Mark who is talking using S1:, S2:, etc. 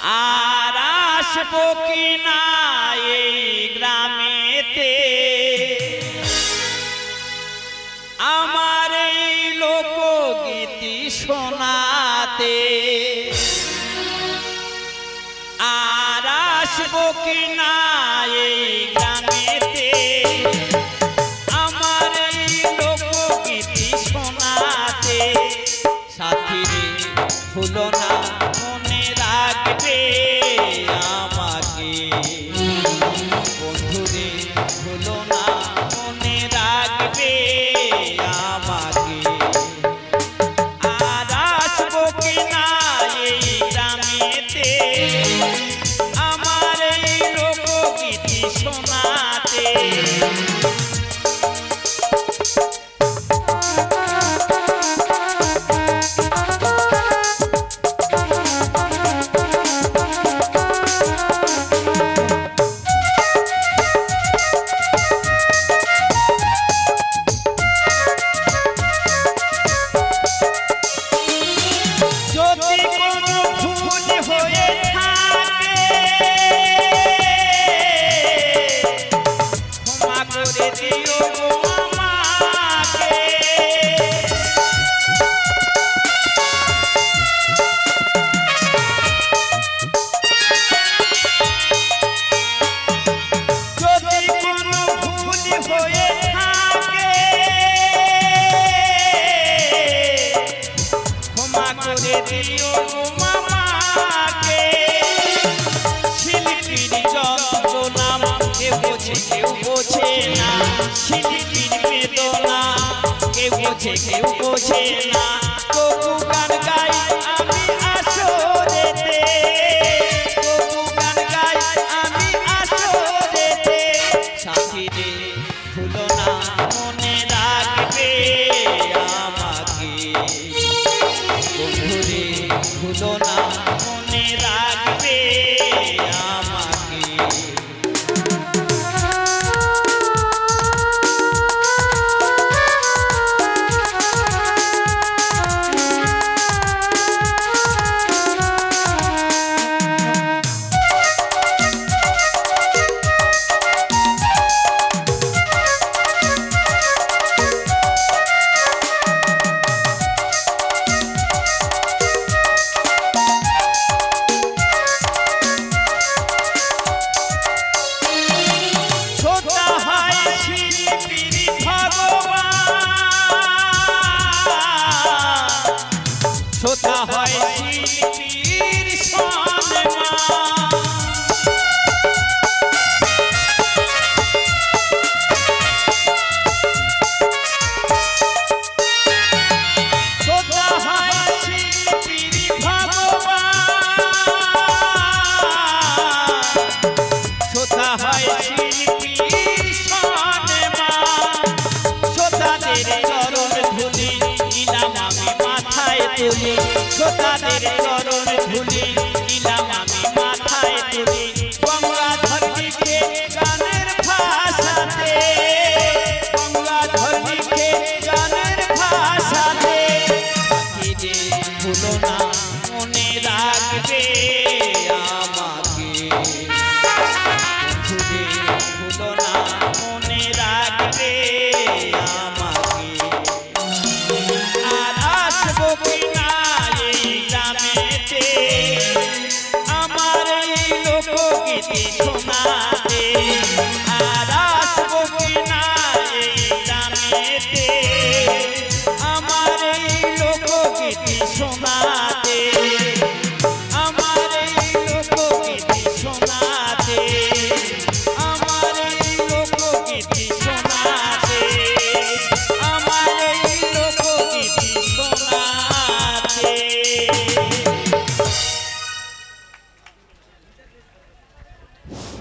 S1: আর আসবো কিনা এই গ্রামেতে আমার এই লোকগীতি শোনাতে আর আসবো কিনা এই গ্রামেতে আমার এই লোকগীতি শোনাতে সাথী রে ভুলো না মনে রাখবে আমাকে বন্ধু রে ভুলো না মনে রাখবে আমাকে আর আসবো কিনা এই গ্রামেতে আমার এই লোকগীতি শোনাতে শিল্পীর বেদনা কেউ বোঝে কেউ বোঝে না তবু গান গাই আমি আসরেতে তবু গান গাই আমি আসরেতে সাথী রে ভুলো না মনে রাখবে আমাকে বন্ধু রে ভুলো না মনে রাখবে আমাকে শ্রোতা হয় শিল্পীর সম্মান শ্রোতা হয় শিল্পীর ভগবান শ্রোতা হয় শিল্পীর সম্মান শ্রোতাদের চরণ ধুলি নিলাম আমি মাথায় তুলি শ্রোতাদের চরণ ধুলি নিলাম আমি মাথায় তুলি গঙ্গাধর লিখে গানের ভাষাতে গঙ্গাধর লিখে গানের ভাষাতে সাথী রে ভুলো না মনে রাখবে আমাকে বন্ধু রে ভুলো না মনে রাখবে আমাকে আর আসবো কিনা এই গ্রামেতে আমার এই লোকগীতি শোনা